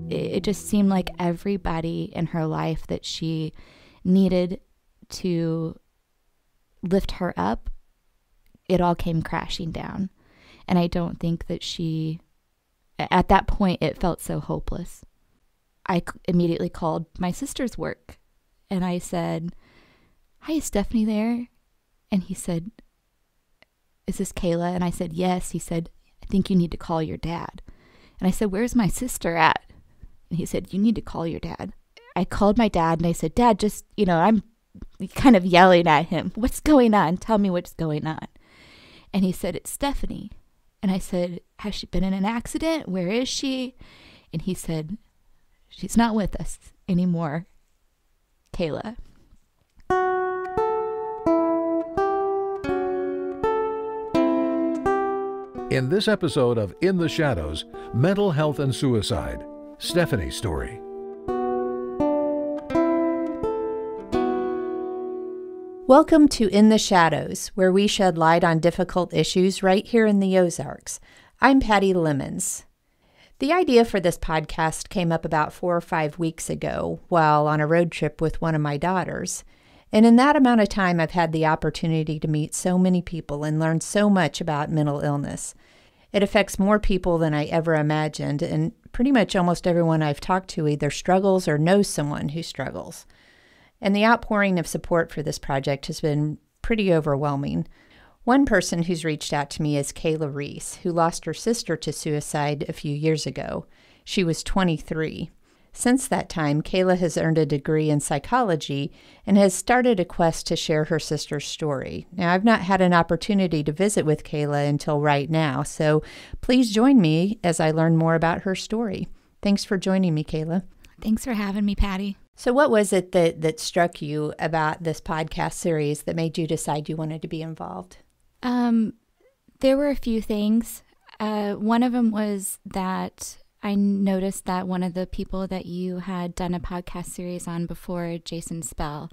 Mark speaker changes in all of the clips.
Speaker 1: It just seemed like everybody in her life that she needed to lift her up, it all came crashing down. And I don't think that at that point, it felt so hopeless. I immediately called my sister's work and I said, "Hi, is Stephanie there?" And he said, "Is this Kayla?" And I said, "Yes." He said, "I think you need to call your dad." And I said, "Where's my sister at?" And he said, "You need to call your dad." I called my dad and I said, "Dad, just, I'm kind of yelling at him. What's going on? Tell me what's going on." And he said, "It's Stephanie." And I said, "Has she been in an accident? Where is she?" And he said, "She's not with us anymore, Kayla."
Speaker 2: In this episode of In the Shadows, Mental Health and Suicide, Stephanie's story.
Speaker 3: Welcome to In the Shadows, where we shed light on difficult issues right here in the Ozarks. I'm Patty Lemons. The idea for this podcast came up about 4 or 5 weeks ago while on a road trip with one of my daughters. And in that amount of time, I've had the opportunity to meet so many people and learn so much about mental illness. It affects more people than I ever imagined, and pretty much almost everyone I've talked to either struggles or knows someone who struggles. And the outpouring of support for this project has been pretty overwhelming. One person who's reached out to me is Kayla Reese, who lost her sister to suicide a few years ago. She was 23. Since that time, Kayla has earned a degree in psychology and has started a quest to share her sister's story. Now, I've not had an opportunity to visit with Kayla until right now, so please join me as I learn more about her story. Thanks for joining me, Kayla.
Speaker 1: Thanks for having me, Patty.
Speaker 3: So what was it that struck you about this podcast series that made you decide you wanted to be involved?
Speaker 1: There were a few things. One of them was that I noticed that one of the people that you had done a podcast series on before, Jason Spell,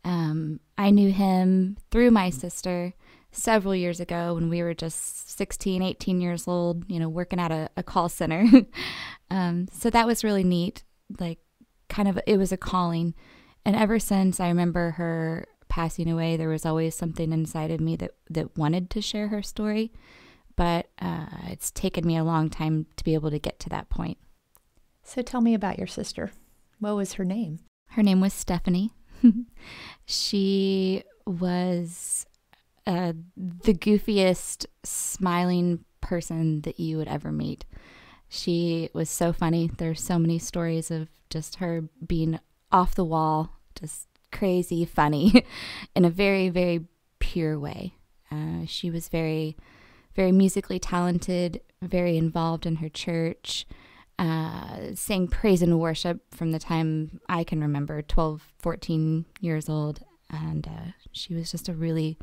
Speaker 1: I knew him through my sister several years ago when we were just 16, 18 years old, working at a call center. So that was really neat. It was a calling. And ever since I remember her passing away, there was always something inside of me that wanted to share her story. But it's taken me a long time to be able to get to that point.
Speaker 3: So tell me about your sister. What was her name?
Speaker 1: Her name was Stephanie. She was the goofiest, smiling person that you would ever meet. She was so funny. There's so many stories of just her being off the wall, just crazy funny in a very, very pure way. She was very musically talented, very involved in her church, sang praise and worship from the time I can remember, 12, 14 years old. And she was just a really,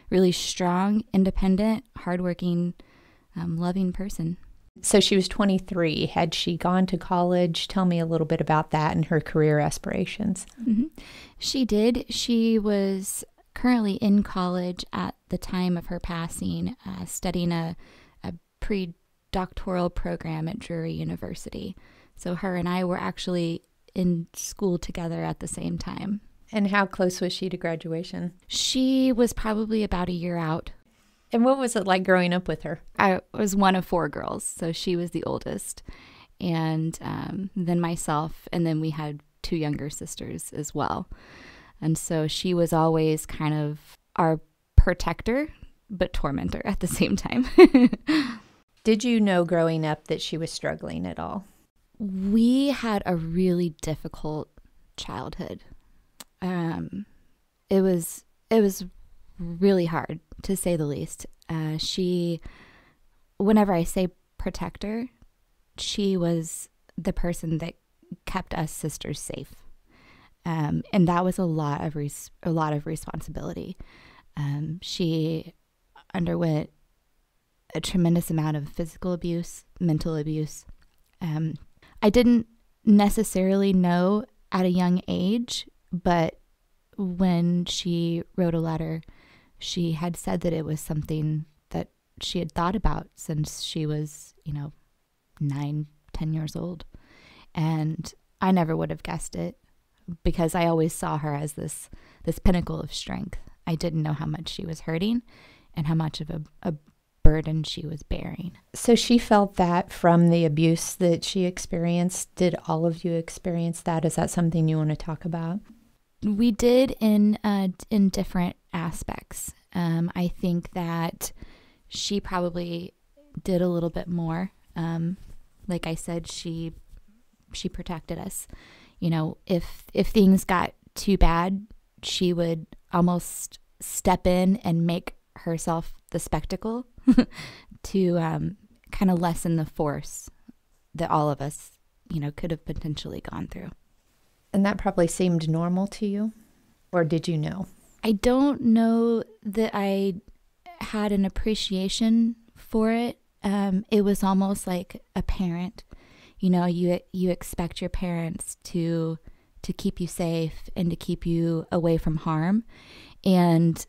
Speaker 1: really strong, independent, hardworking, loving person.
Speaker 3: So she was 23. Had she gone to college? Tell me a little bit about that and her career aspirations.
Speaker 1: Mm-hmm. She did. She was currently in college at the time of her passing, studying a pre-doctoral program at Drury University. So her and I were actually in school together at the same time.
Speaker 3: And how close was she to graduation?
Speaker 1: She was probably about a year out.
Speaker 3: And what was it like growing up with her?
Speaker 1: I was one of 4 girls, so she was the oldest. And then myself, and then we had 2 younger sisters as well. And so she was always kind of our protector, but tormentor at the same time.
Speaker 3: Did you know growing up that she was struggling at all?
Speaker 1: We had a really difficult childhood. It was really hard, to say the least. Whenever I say protector, she was the person that kept us sisters safe. And that was a lot of responsibility. She underwent a tremendous amount of physical abuse, mental abuse. I didn't necessarily know at a young age, but when she wrote a letter, she had said that it was something that she had thought about since she was, 9, 10 years old. And I never would have guessed it because I always saw her as this pinnacle of strength. I didn't know how much she was hurting and how much of a burden she was bearing.
Speaker 3: So she felt that from the abuse that she experienced. Did all of you experience that? Is that something you want to talk about?
Speaker 1: We did in different aspects. I think that she probably did a little bit more. Like I said, she protected us. If things got too bad, she would almost step in and make herself the spectacle to kind of lessen the force that all of us, could have potentially gone through.
Speaker 3: And that probably seemed normal to you? Or did you know?
Speaker 1: I don't know that I had an appreciation for it. It was almost like a parent. You expect your parents to keep you safe and to keep you away from harm. And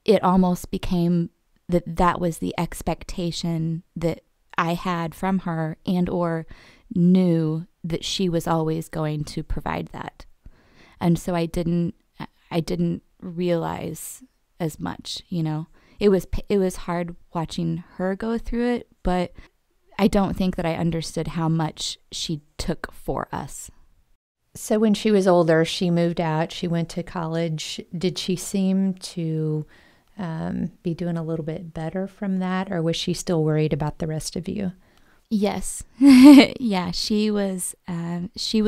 Speaker 1: it almost became that was the expectation that I had from her, and or knew that she was always going to provide that. And so I didn't realize as much, It was hard watching her go through it, but I don't think that I understood how much she took for us.
Speaker 3: So when she was older, she moved out, she went to college. Did she seem to be doing a little bit better from that, or was she still worried about the rest of you?
Speaker 1: Yes. Yeah, she was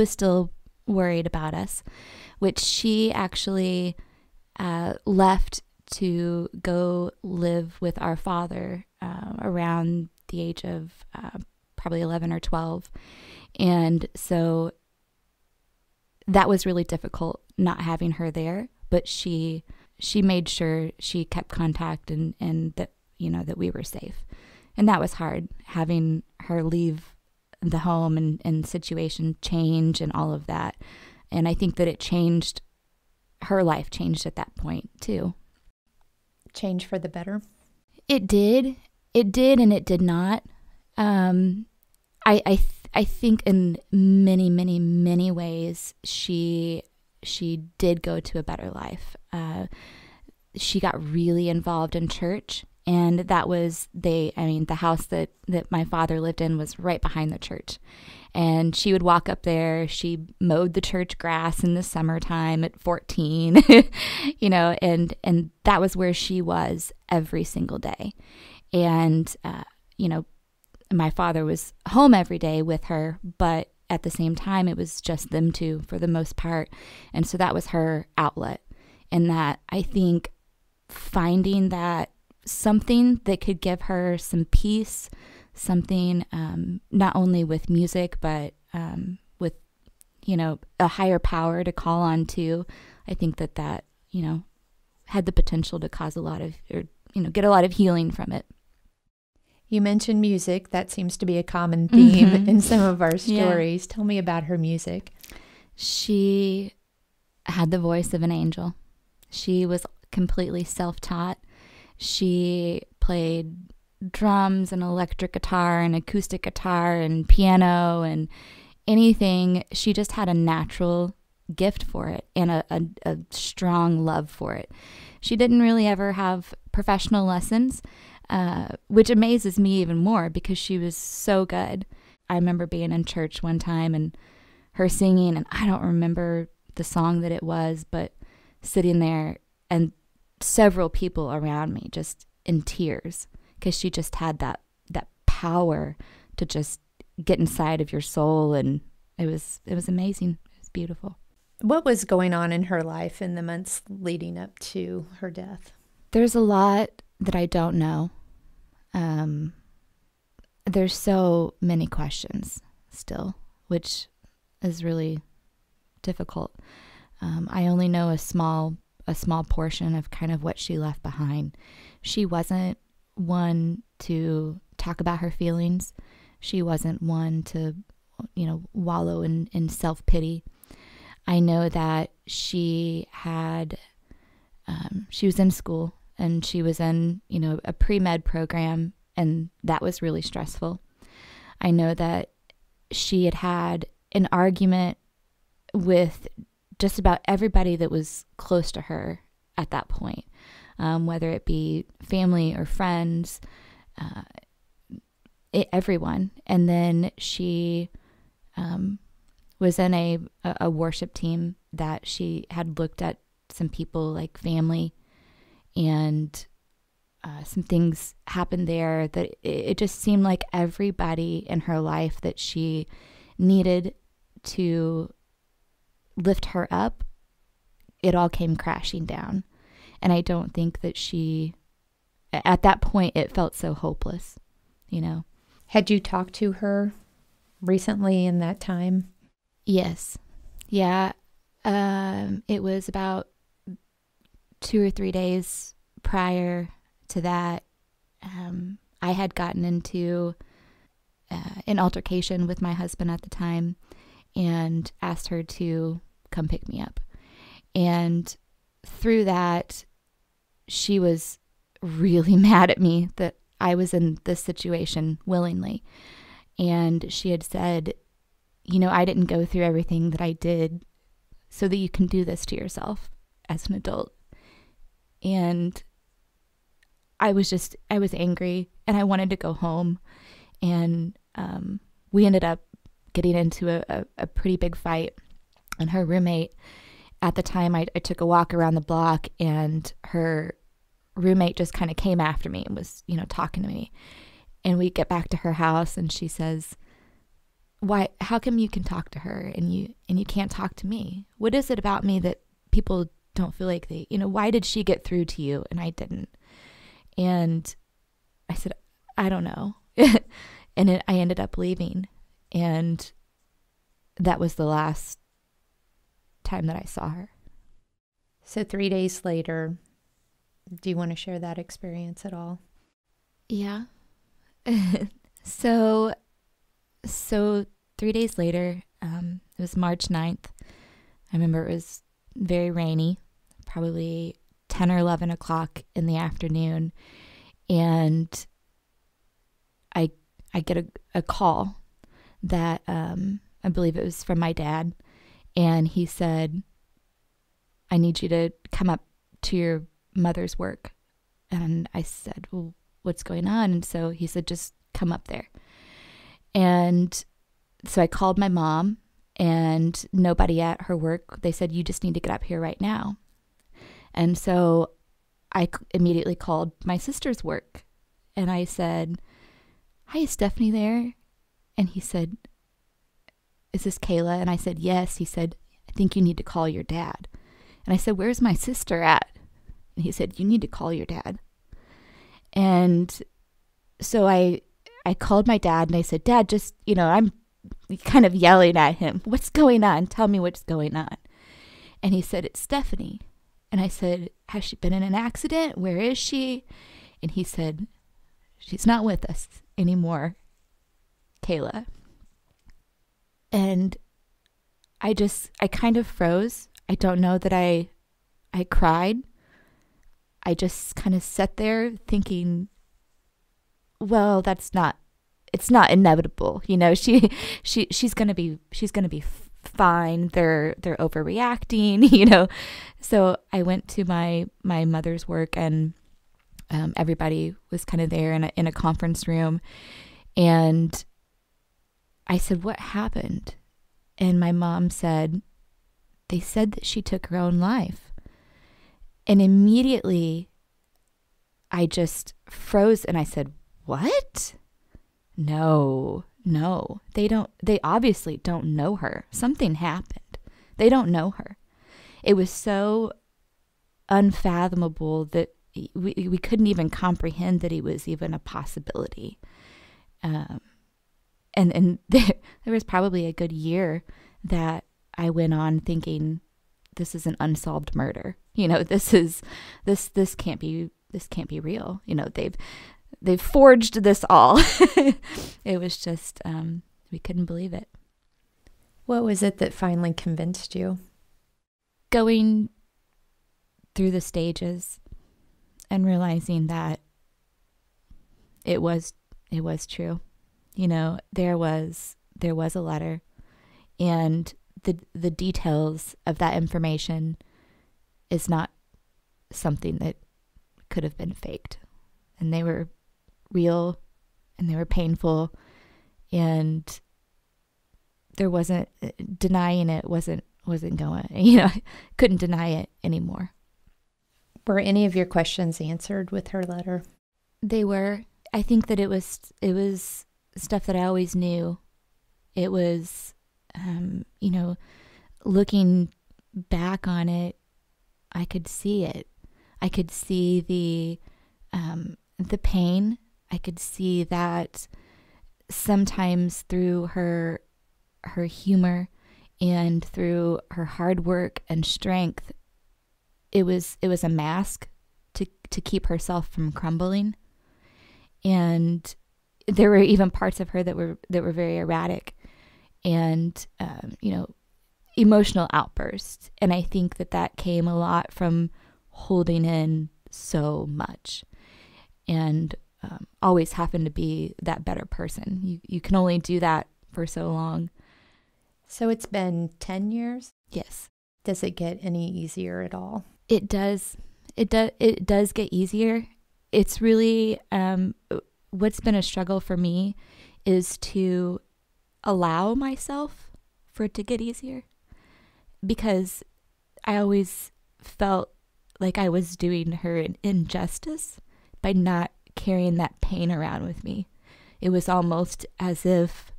Speaker 1: still worried about us, which she actually left to go live with our father around the age of probably 11 or 12. And so that was really difficult not having her there, but she made sure she kept contact and that, that we were safe. And that was hard, having her leave the home and situation change and all of that. And I think that her life changed at that point too.
Speaker 3: Change for the better?
Speaker 1: It did, and it did not. I think in many, many, many ways she did go to a better life. She got really involved in church, and that was the house that my father lived in was right behind the church. And she would walk up there. She mowed the church grass in the summertime at 14, and that was where she was every single day. And, my father was home every day with her, but at the same time, it was just them two for the most part. And so that was her outlet. And that, I think, finding that something that could give her some peace, something not only with music, but with, a higher power to call on too. I think that had the potential to cause a lot of, get a lot of healing from it.
Speaker 3: You mentioned music. That seems to be a common theme in some of our stories. Yeah. Tell me about her music.
Speaker 1: She had the voice of an angel. She was completely self-taught. She played drums and electric guitar and acoustic guitar and piano and anything. She just had a natural gift for it and a strong love for it. She didn't really ever have professional lessons, which amazes me even more because she was so good. I remember being in church one time and her singing, and I don't remember the song that it was, but sitting there and several people around me just in tears because she just had that power to just get inside of your soul, and it was amazing. It was beautiful.
Speaker 3: What was going on in her life in the months leading up to her death?
Speaker 1: There's a lot that I don't know. There's so many questions still, which is really difficult. I only know a small portion of kind of what she left behind. She wasn't one to talk about her feelings. She wasn't one to, wallow in self-pity. I know that she was in school, and she was in, a pre-med program and that was really stressful. I know that she had had an argument with just about everybody that was close to her at that point, whether it be family or friends, everyone. And then she was in a worship team that she had looked at some people like family, and some things happened there that it just seemed like everybody in her life that she needed to lift her up, it all came crashing down. And I don't think that at that point, it felt so hopeless, you know.
Speaker 3: Had you talked to her recently in that time?
Speaker 1: Yes. Yeah. It was about 2 or 3 days prior to that. I had gotten into an altercation with my husband at the time and asked her to come pick me up. And through that, she was really mad at me that I was in this situation willingly. And she had said, I didn't go through everything that I did so that you can do this to yourself as an adult. And I was angry, and I wanted to go home. And we ended up getting into a pretty big fight. And her roommate, at the time, I took a walk around the block, and her roommate just kind of came after me and was, talking to me. And we get back to her house, and she says, "Why? How come you can talk to her and you can't talk to me? What is it about me that people don't feel like why did she get through to you and I didn't?" And I said, "I don't know." And I ended up leaving, and that was the last time that I saw her.
Speaker 3: So 3 days later, do you want to share that experience at all?
Speaker 1: Yeah. So 3 days later, it was March 9th. I remember it was very rainy, probably 10 or 11 o'clock in the afternoon. And I get a call that I believe it was from my dad. And he said, "I need you to come up to your mother's work." And I said, "Well, what's going on?" And so he said, "Just come up there." And so I called my mom, and nobody at her work. They said, "You just need to get up here right now." And so I immediately called my sister's work, and I said, "Hi, is Stephanie there?" And he said, "Is this Kayla?" And I said, "Yes." He said, "I think you need to call your dad." And I said, "Where's my sister at?" And he said, "You need to call your dad." And so I called my dad, and I said, "Dad, just, I'm kind of yelling at him. What's going on? Tell me what's going on." And he said, "It's Stephanie." And I said, "Has she been in an accident? Where is she?" And he said, "She's not with us anymore, Kayla." And I kind of froze. I don't know that I cried. I just kind of sat there thinking, well, it's not inevitable. She's going to be fine. They're overreacting, So I went to my mother's work, and everybody was kind of there in a conference room. And I said, "What happened?" And my mom said, "They said that she took her own life." And immediately I just froze, and I said, "What? No, they obviously don't know her. Something happened. They don't know her." It was so unfathomable that we couldn't even comprehend that it was even a possibility. And there was probably a good year that I went on thinking, this is an unsolved murder. This can't be real. They've forged this all. It was just, we couldn't believe it.
Speaker 3: What was it that finally convinced you?
Speaker 1: Going through the stages and realizing that it was true. You know, there was a letter, and the details of that information is not something that could have been faked. And they were real, and they were painful, and there wasn't denying it, wasn't going, you know, couldn't deny it anymore.
Speaker 3: Were any of your questions answered with her letter?
Speaker 1: They were. I think that it was stuff that I always knew. It was, you know, looking back on it, I could see it. I could see the pain. I could see that sometimes through her humor and through her hard work and strength, it was a mask to keep herself from crumbling. And there were even parts of her that were very erratic and you know, emotional outbursts. And I think that came a lot from holding in so much and always having to be that better person. You can only do that for so long.
Speaker 3: So it's been 10 years?
Speaker 1: Yes.
Speaker 3: Does it get any easier at all?
Speaker 1: It does. It does get easier. It's really what's been a struggle for me is to allow myself for it to get easier, because I always felt like I was doing her an injustice by not carrying that pain around with me. It was almost as if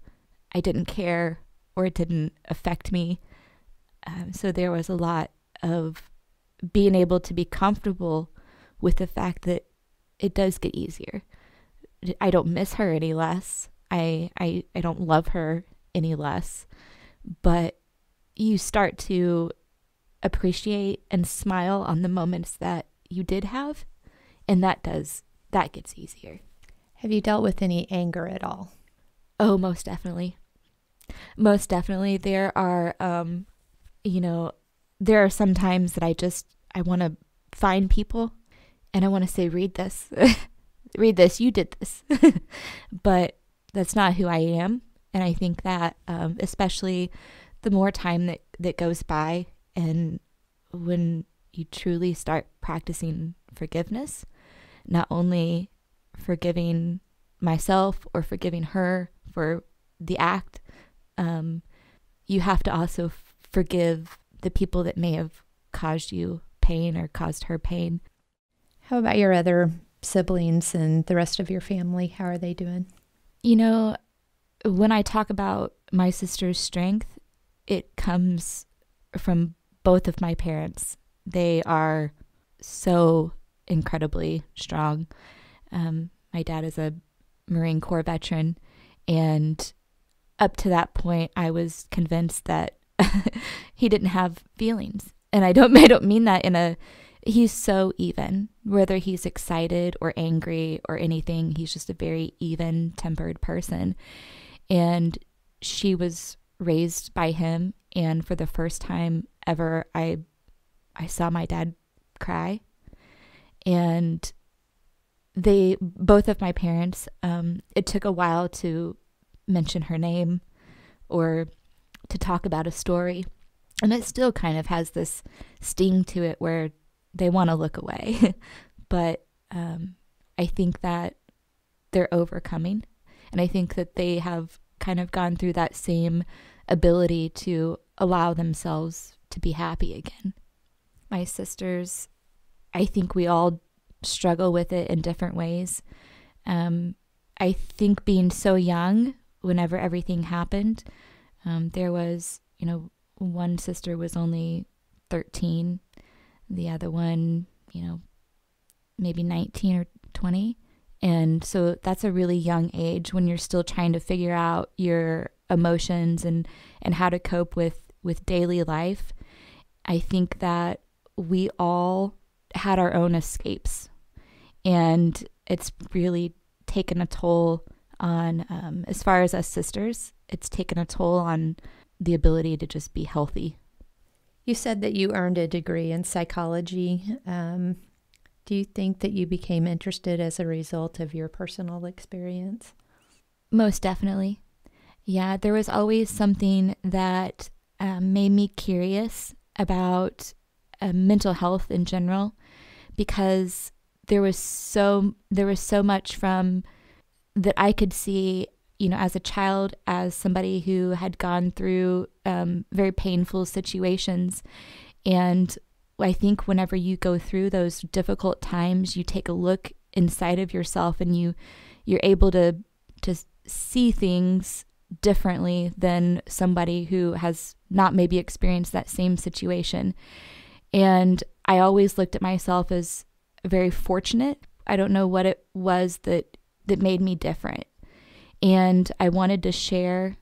Speaker 1: I didn't care or it didn't affect me. So there was a lot of being able to be comfortable with the fact that it does get easier. I don't miss her any less. I don't love her any less. But you start to appreciate and smile on the moments that you did have, and that gets easier.
Speaker 3: Have you dealt with any anger at all?
Speaker 1: Oh, most definitely. Most definitely. There are, you know, there are some times that I want to find people and I want to say, read this, read this, you did this. But that's not who I am. And I think that especially the more time that goes by, and when you truly start practicing forgiveness, not only forgiving myself or forgiving her for the act, you have to also forgive the people that may have caused you pain or caused her pain.
Speaker 3: How about your other siblings and the rest of your family? How are they doing?
Speaker 1: You know, when I talk about my sister's strength, it comes from both of my parents. They are so incredibly strong. My dad is a Marine Corps veteran, and up to that point, I was convinced that he didn't have feelings. And I don't mean that he's so even, whether he's excited or angry or anything. He's just a very even-tempered person. And she was raised by him, and for the first time ever, I saw my dad cry. And both of my parents, it took a while to mention her name or to talk about a story. And it still kind of has this sting to it where they want to look away. But I think that they're overcoming. And I think that they have kind of gone through that same ability to allow themselves to be happy again. My sisters, I think we all struggle with it in different ways. I think being so young, whenever everything happened, there was, you know, one sister was only 13, the other one, you know, maybe 19 or 20. And so that's a really young age when you're still trying to figure out your emotions and how to cope with daily life. I think that we all had our own escapes, and it's really taken a toll on, as far as us sisters, it's taken a toll on the ability to just be healthy.
Speaker 3: You said that you earned a degree in psychology. Do Do you think that you became interested as a result of your personal experience?
Speaker 1: Most definitely. Yeah, there was always something that made me curious about mental health in general, because there was so much from that I could see, as a child, as somebody who had gone through very painful situations. And I think whenever you go through those difficult times, you take a look inside of yourself and you're able to see things differently than somebody who has not maybe experienced that same situation. And I always looked at myself as very fortunate. I don't know what it was that made me different. And I wanted to share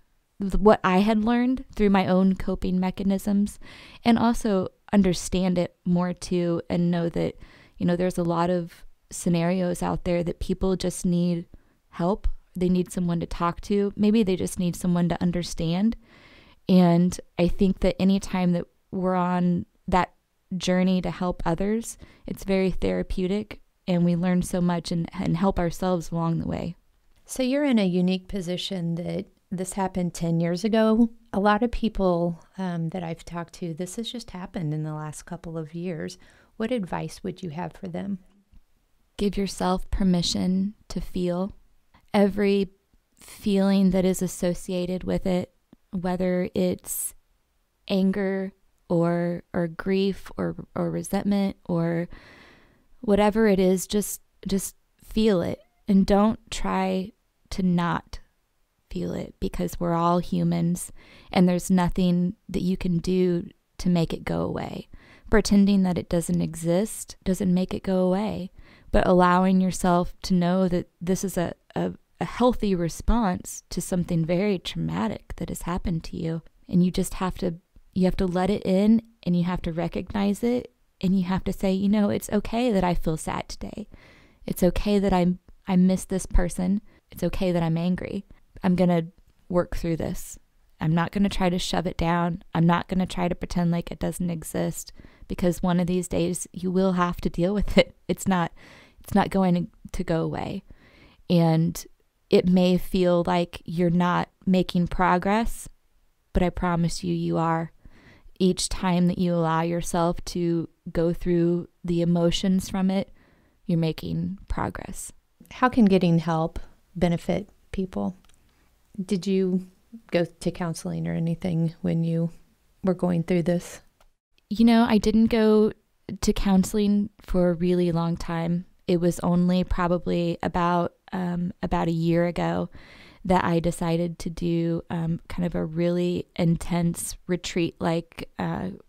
Speaker 1: what I had learned through my own coping mechanisms, and also understand it more too, and know that, there's a lot of scenarios out there that people just need help. They need someone to talk to. Maybe they just need someone to understand. And I think that anytime that we're on that journey to help others, it's very therapeutic, and we learn so much and help ourselves along the way.
Speaker 3: So you're in a unique position that this happened 10 years ago. A lot of people that I've talked to, this has just happened in the last couple of years. What advice would you have for them?
Speaker 1: Give yourself permission to feel. Every feeling that is associated with it, whether it's anger or grief or resentment or whatever it is, just feel it, and don't try to not feel it, because we're all humans and there's nothing that you can do to make it go away. Pretending that it doesn't exist doesn't make it go away, but allowing yourself to know that this is a healthy response to something very traumatic that has happened to you. And you just have to let it in, and you have to recognize it, and you have to say, it's okay that I feel sad today. It's okay that I miss this person. It's okay that I'm angry. I'm going to work through this. I'm not going to try to shove it down. I'm not going to try to pretend like it doesn't exist, because one of these days you will have to deal with it. It's not going to go away. And it may feel like you're not making progress, but I promise you are. Each time that you allow yourself to go through the emotions from it, you're making progress.
Speaker 3: How can getting help benefit people? Did you go to counseling or anything when you were going through this?
Speaker 1: I didn't go to counseling for a really long time. It was only probably about a year ago that I decided to do kind of a really intense retreat-like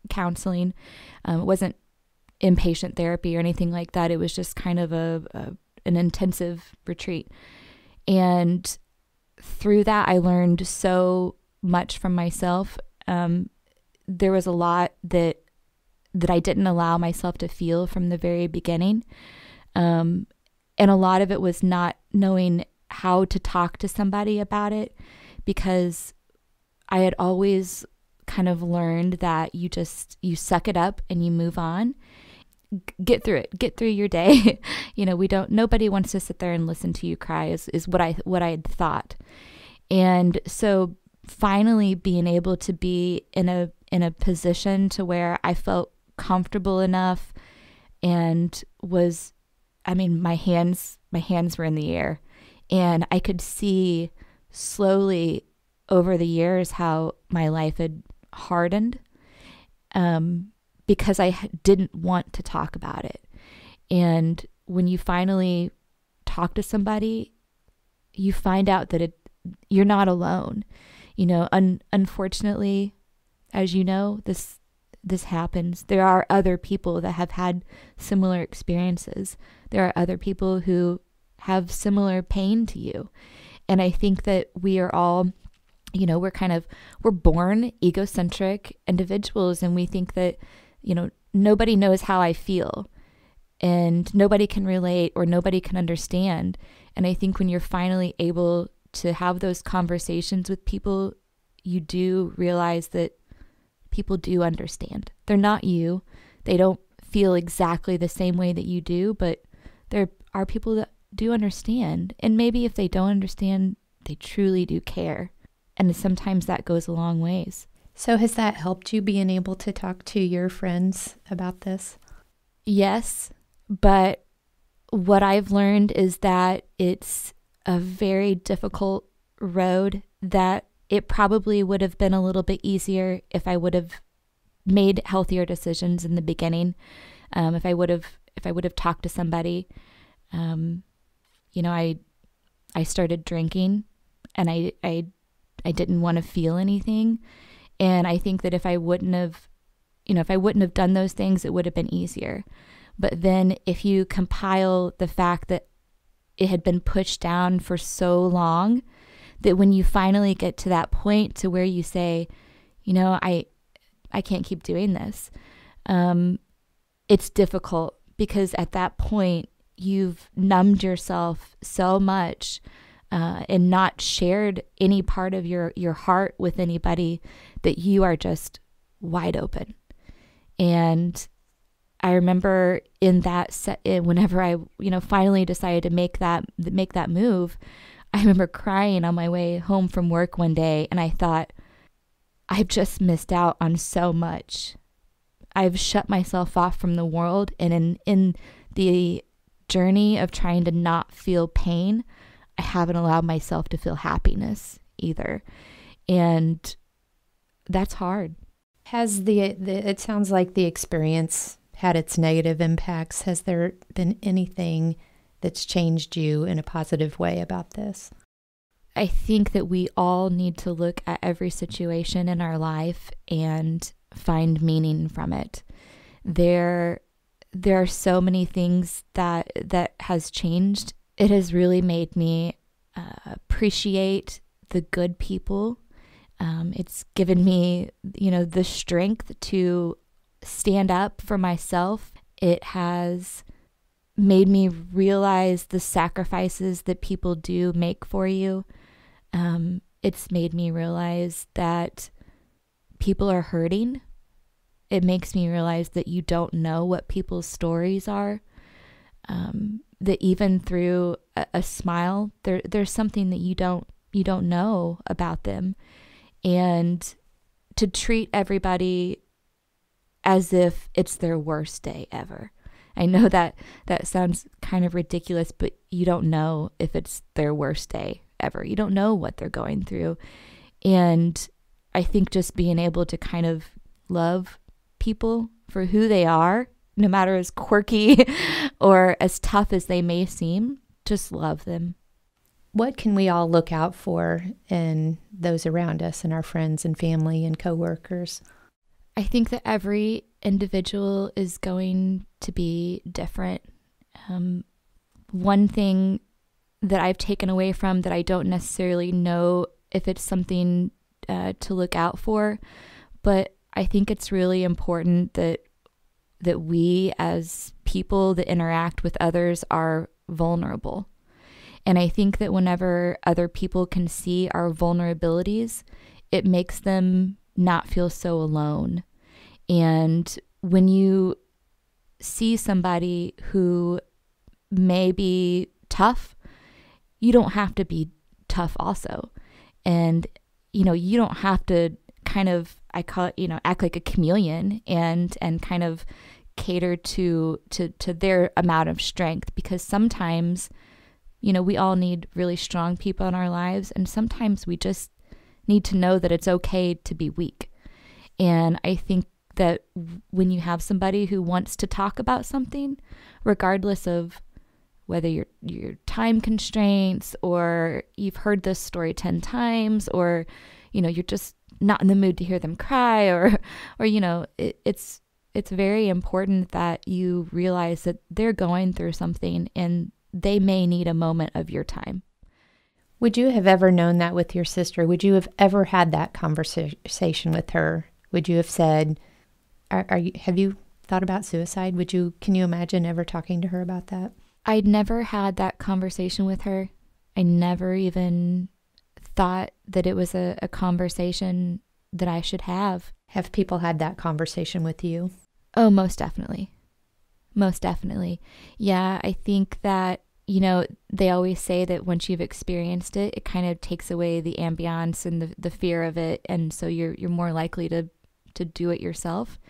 Speaker 1: counseling. It wasn't inpatient therapy or anything like that. It was just kind of an intensive retreat. And through that, I learned so much from myself. There was a lot that I didn't allow myself to feel from the very beginning. And a lot of it was not knowing how to talk to somebody about it, because I had always kind of learned that you suck it up and you move on. Get through it. Get through your day. Nobody wants to sit there and listen to you cry is what I had thought. And so finally being able to be in a position to where I felt comfortable enough and my hands were in the air, and I could see slowly over the years how my life had hardened, because I didn't want to talk about it. And when you finally talk to somebody, you find out that you're not alone. Unfortunately, as you know, this happens. There are other people that have had similar experiences. There are other people who have similar pain to you. And I think that we are all, we're born egocentric individuals, and we think that, nobody knows how I feel, and nobody can relate or nobody can understand. And I think when you're finally able to have those conversations with people, you do realize that people do understand. They're not you. They don't feel exactly the same way that you do, but there are people that do understand. And maybe if they don't understand, they truly do care. And sometimes that goes a long ways.
Speaker 3: So has that helped you being able to talk to your friends about this?
Speaker 1: Yes, but what I've learned is that it's a very difficult road, that it probably would have been a little bit easier if I would have made healthier decisions in the beginning. If I would have talked to somebody. I started drinking, and I didn't want to feel anything. And I think that if I wouldn't have done those things, it would have been easier. But then if you compile the fact that it had been pushed down for so long, that when you finally get to that point to where you say, I can't keep doing this, it's difficult, because at that point you've numbed yourself so much and not shared any part of your heart with anybody, that you are just wide open. And I remember whenever I finally decided to make that move, I remember crying on my way home from work one day, and I thought, I've just missed out on so much. I've shut myself off from the world, and in the journey of trying to not feel pain, I haven't allowed myself to feel happiness either. And that's hard.
Speaker 3: Has it sounds like the experience had its negative impacts. Has there been anything that's changed you in a positive way about this?
Speaker 1: I think that we all need to look at every situation in our life and find meaning from it. There are so many things that has changed. It has really made me appreciate the good people. It's given me, the strength to stand up for myself. It has made me realize the sacrifices that people do make for you. It's made me realize that people are hurting. It makes me realize that you don't know what people's stories are. That even through a smile, there's something that you don't know about them. And to treat everybody as if it's their worst day ever. I know that sounds kind of ridiculous, but you don't know if it's their worst day ever. You don't know what they're going through. And I think just being able to kind of love people for who they are, no matter as quirky or as tough as they may seem, just love them.
Speaker 3: What can we all look out for in those around us and our friends and family and coworkers?
Speaker 1: I think that every individual is going to be different. One thing that I've taken away from that I don't necessarily know if it's something to look out for, but I think it's really important that we as people that interact with others are vulnerable. And I think that whenever other people can see our vulnerabilities, it makes them not feel so alone. And when you see somebody who may be tough, you don't have to be tough also. And, you don't have to kind of, I call it, act like a chameleon and kind of cater to their amount of strength, because sometimes, we all need really strong people in our lives, and sometimes we just need to know that it's okay to be weak. And I think that when you have somebody who wants to talk about something, regardless of whether your time constraints or you've heard this story 10 times or, you're just not in the mood to hear them cry or it's very important that you realize that they're going through something and they may need a moment of your time.
Speaker 3: Would you have ever known that with your sister? Would you have ever had that conversation with her? Would you have said, have you thought about suicide? Can you imagine ever talking to her about that?
Speaker 1: I'd never had that conversation with her. I never even thought that it was a conversation that I should have.
Speaker 3: Have people had that conversation with you?
Speaker 1: Oh, most definitely. Most definitely. Yeah, I think that, they always say that once you've experienced it, it kind of takes away the ambiance and the fear of it. And so you're more likely to do it yourself.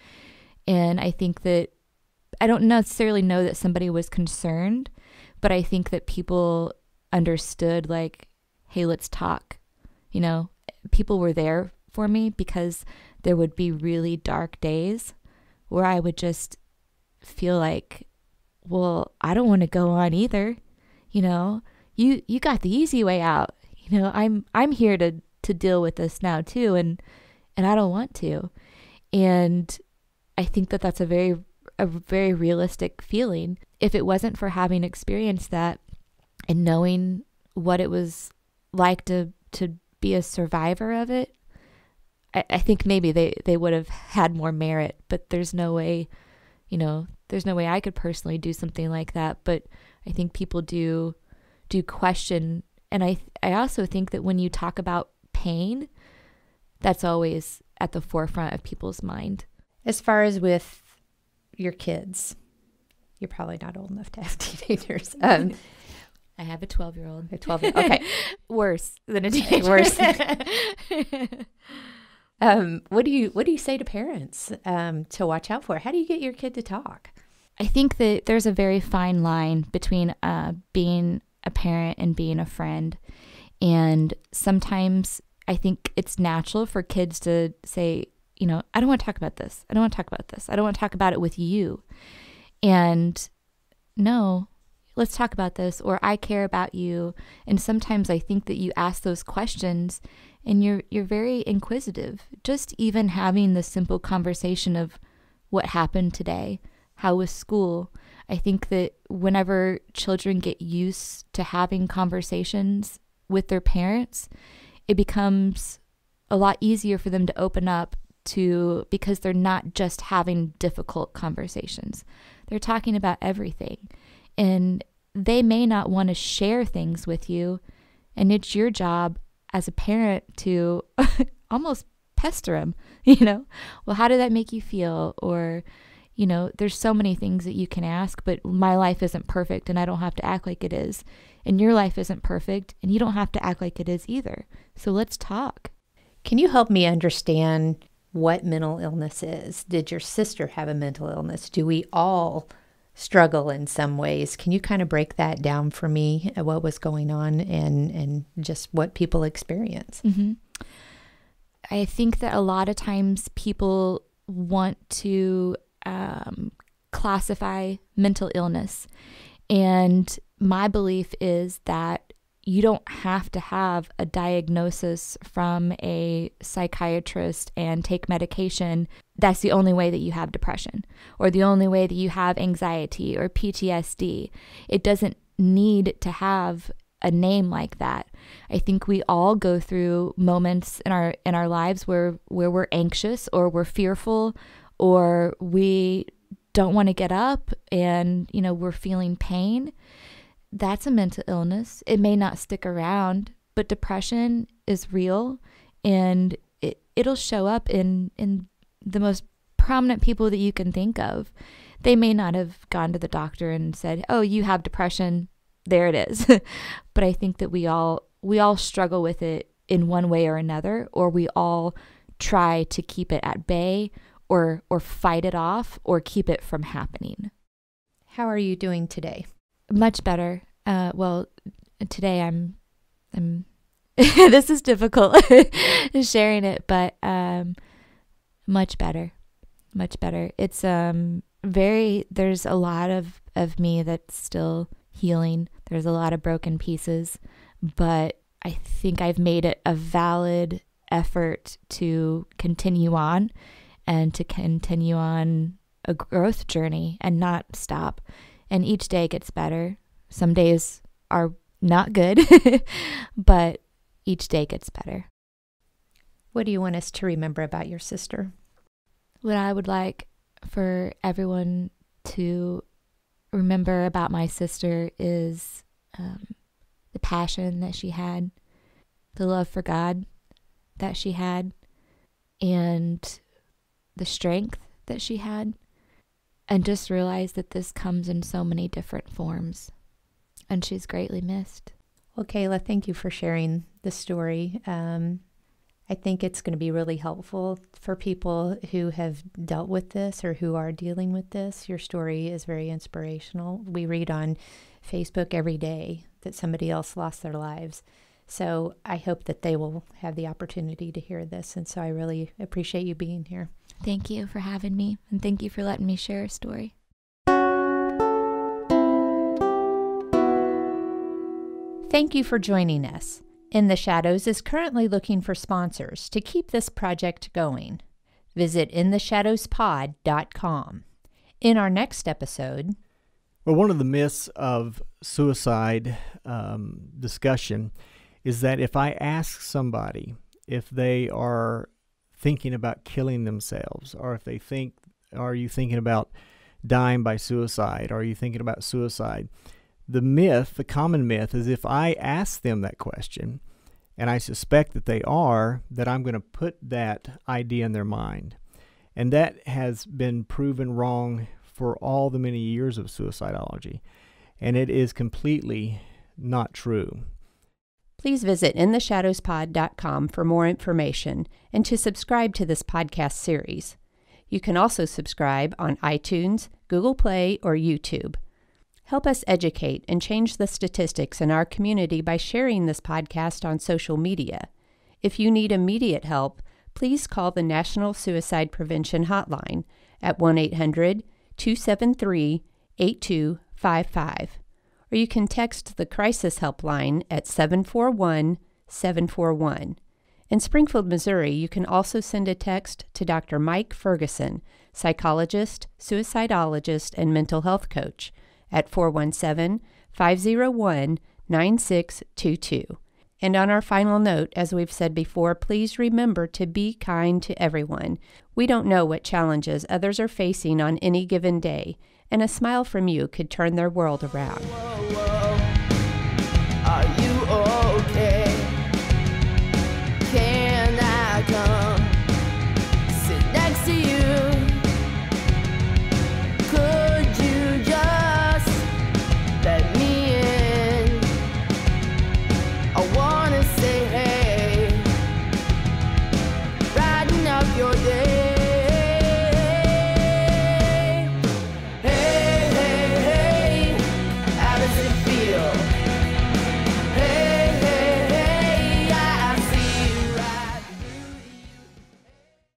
Speaker 1: And I think that I don't necessarily know that somebody was concerned, but I think that people understood, like, hey, let's talk. People were there for me because there would be really dark days where I would just feel like, well, I don't want to go on either. You got the easy way out. I'm here to deal with this now too, and I don't want to. And I think that that's a very realistic feeling. If it wasn't for having experienced that and knowing what it was like to be a survivor of it, I think maybe they would have had more merit, but there's no way I could personally do something like that. But I think people do question. And I also think that when you talk about pain, that's always at the forefront of people's mind.
Speaker 3: As far as with your kids, you're probably not old enough to have teenagers.
Speaker 1: I have a 12-year-old.
Speaker 3: A 12-year-old. Okay.
Speaker 1: Worse than a teenager.
Speaker 3: Worse. What do you say to parents to watch out for? How do you get your kid to talk?
Speaker 1: I think that there's a very fine line between being a parent and being a friend. And sometimes I think it's natural for kids to say, I don't want to talk about this. I don't want to talk about this. I don't want to talk about it with you. And no, let's talk about this, or I care about you. And sometimes I think that you ask those questions and you're very inquisitive. Just even having the simple conversation of what happened today, how was school? I think that whenever children get used to having conversations with their parents, it becomes a lot easier for them to open up to, because they're not just having difficult conversations. They're talking about everything. And they may not want to share things with you. And it's your job as a parent to almost pester them, well, how did that make you feel? Or, there's so many things that you can ask, but my life isn't perfect and I don't have to act like it is. And your life isn't perfect and you don't have to act like it is either. So let's talk.
Speaker 3: Can you help me understand what mental illness is? Did your sister have a mental illness? Do we all struggle in some ways? Can you kind of break that down for me, what was going on and just what people experience?
Speaker 1: Mm-hmm. I think that a lot of times people want to classify mental illness. And my belief is that you don't have to have a diagnosis from a psychiatrist and take medication. That's the only way that you have depression, or the only way that you have anxiety or PTSD. It doesn't need to have a name like that. I think we all go through moments in our lives where we're anxious or we're fearful or we don't want to get up and, we're feeling pain. That's a mental illness. It may not stick around, but depression is real, and it'll show up in the most prominent people that you can think of. They may not have gone to the doctor and said, "Oh, you have depression. There it is." But I think that we all struggle with it in one way or another, or we all try to keep it at bay or fight it off or keep it from happening.
Speaker 3: How are you doing today?
Speaker 1: Much better. Well, today I'm this is difficult sharing it, but much better. It's there's a lot of me that's still healing. There's a lot of broken pieces, but I think I've made it a valid effort to continue on and to continue on a growth journey and not stop. And each day gets better. Some days are not good, but each day gets better.
Speaker 3: What do you want us to remember about your sister?
Speaker 1: What I would like for everyone to remember about my sister is the passion that she had, the love for God that she had, and the strength that she had. And just realize that this comes in so many different forms. And she's greatly missed.
Speaker 3: Well, Kayla, thank you for sharing the story. I think it's going to be really helpful for people who have dealt with this or who are dealing with this. Your story is very inspirational. We read on Facebook every day that somebody else lost their lives. So I hope that they will have the opportunity to hear this. And so I really appreciate you being here.
Speaker 1: Thank you for having me, and thank you for letting me share a story.
Speaker 3: Thank you for joining us. In the Shadows is currently looking for sponsors to keep this project going. Visit intheshadowspod.com. In our next episode...
Speaker 4: Well, one of the myths of suicide discussion is that if I ask somebody if they are thinking about killing themselves, or if they think, are you thinking about dying by suicide? Are you thinking about suicide? The myth, the common myth, is if I ask them that question, and I suspect that they are, that I'm going to put that idea in their mind. And that has been proven wrong for all the many years of suicidology. And it is completely not true.
Speaker 3: Please visit intheshadowspod.com for more information and to subscribe to this podcast series. You can also subscribe on iTunes, Google Play, or YouTube. Help us educate and change the statistics in our community by sharing this podcast on social media. If you need immediate help, please call the National Suicide Prevention Hotline at 1-800-273-8255. Or you can text the Crisis Helpline at 741-741. In Springfield, Missouri, you can also send a text to Dr. Mike Ferguson, psychologist, suicidologist, and mental health coach, at 417-501-9622. And on our final note, as we've said before, please remember to be kind to everyone. We don't know what challenges others are facing on any given day, and a smile from you could turn their world around.